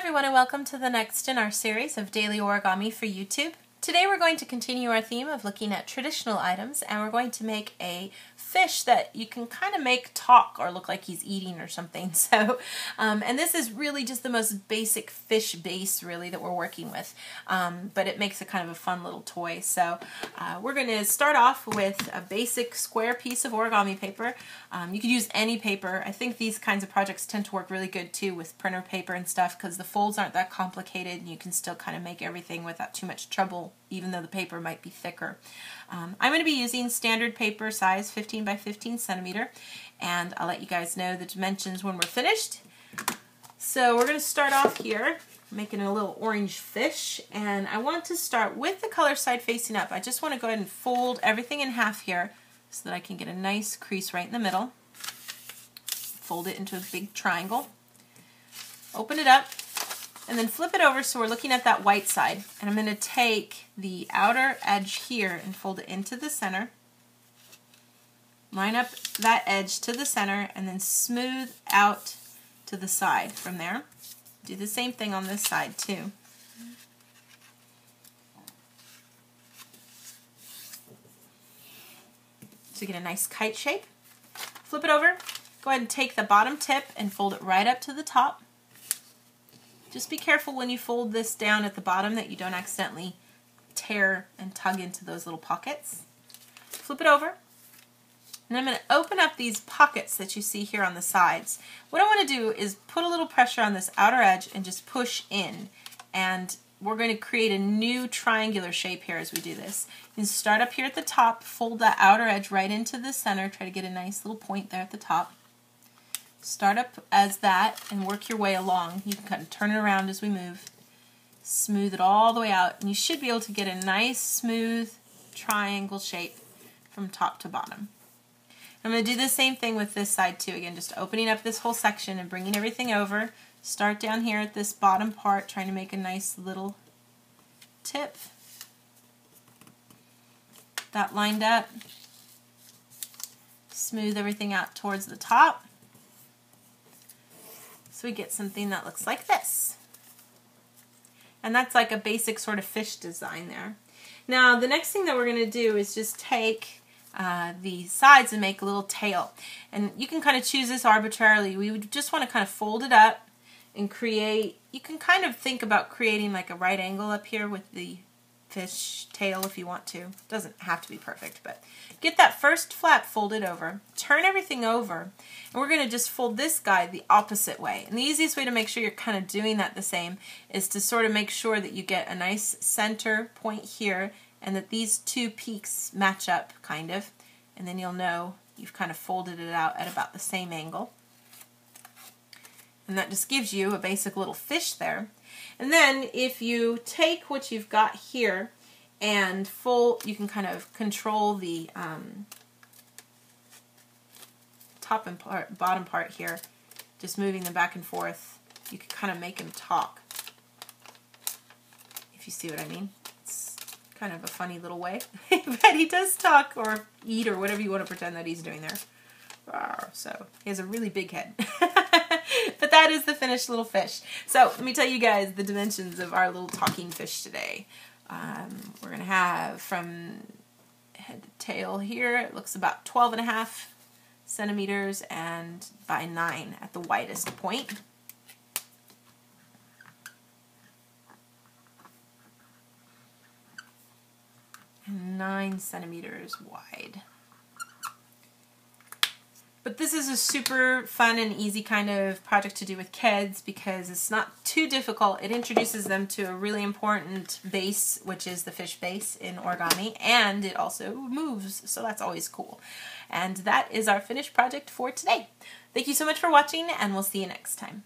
everyone, and welcome to the next in our series of daily origami for YouTube. Today we're going to continue our theme of looking at traditional items, and we're going to make a fish that you can kind of make talk or look like he's eating or something. So, and this is really just the most basic fish base really that we're working with, but it makes a kind of a fun little toy. So we're going to start off with a basic square piece of origami paper. You could use any paper. I think these kinds of projects tend to work really good too with printer paper and stuff because the folds aren't that complicated and you can still kind of make everything without too much trouble, even though the paper might be thicker. I'm going to be using standard paper size 15 by 15 centimeter, and I'll let you guys know the dimensions when we're finished. So we're going to start off here making a little orange fish, and I want to start with the color side facing up. I just want to go ahead and fold everything in half here so that I can get a nice crease right in the middle. Fold it into a big triangle. Open it up. And then flip it over so we're looking at that white side. And I'm going to take the outer edge here and fold it into the center. Line up that edge to the center and then smooth out to the side from there. Do the same thing on this side too. So you get a nice kite shape. Flip it over. Go ahead and take the bottom tip and fold it right up to the top. Just be careful when you fold this down at the bottom that you don't accidentally tear and tug into those little pockets. Flip it over. And I'm going to open up these pockets that you see here on the sides. What I want to do is put a little pressure on this outer edge and just push in. And we're going to create a new triangular shape here as we do this. You can start up here at the top, fold that outer edge right into the center, try to get a nice little point there at the top. Start up as that and work your way along. You can kind of turn it around as we move. Smooth it all the way out, and you should be able to get a nice smooth triangle shape from top to bottom. I'm going to do the same thing with this side too. Again, just opening up this whole section and bringing everything over. Start down here at this bottom part, trying to make a nice little tip. That lined up. Smooth everything out towards the top. So we get something that looks like this. And that's like a basic sort of fish design there. Now the next thing that we're going to do is just take the sides and make a little tail. And you can kind of choose this arbitrarily. We would just want to kind of fold it up and create, you can kind of think about creating like a right angle up here with the fish tail if you want to. It doesn't have to be perfect, but get that first flap folded over, turn everything over, and we're going to just fold this guy the opposite way. And the easiest way to make sure you're kind of doing that the same is to sort of make sure that you get a nice center point here and that these two peaks match up kind of, and then you'll know you've kind of folded it out at about the same angle. And that just gives you a basic little fish there. And then if you take what you've got here and you can kind of control the top and bottom part here, just moving them back and forth. You can kind of make him talk, if you see what I mean. It's kind of a funny little way, but he does talk or eat or whatever you want to pretend that he's doing there. So he has a really big head. But that is the finished little fish. So let me tell you guys the dimensions of our little talking fish today. We're going to have from head to tail here, it looks about 12.5 centimeters and by 9 at the widest point. And 9 centimeters wide. But this is a super fun and easy kind of project to do with kids because it's not too difficult. It introduces them to a really important base, which is the fish base in origami, and it also moves, so that's always cool. And that is our finished project for today. Thank you so much for watching, and we'll see you next time.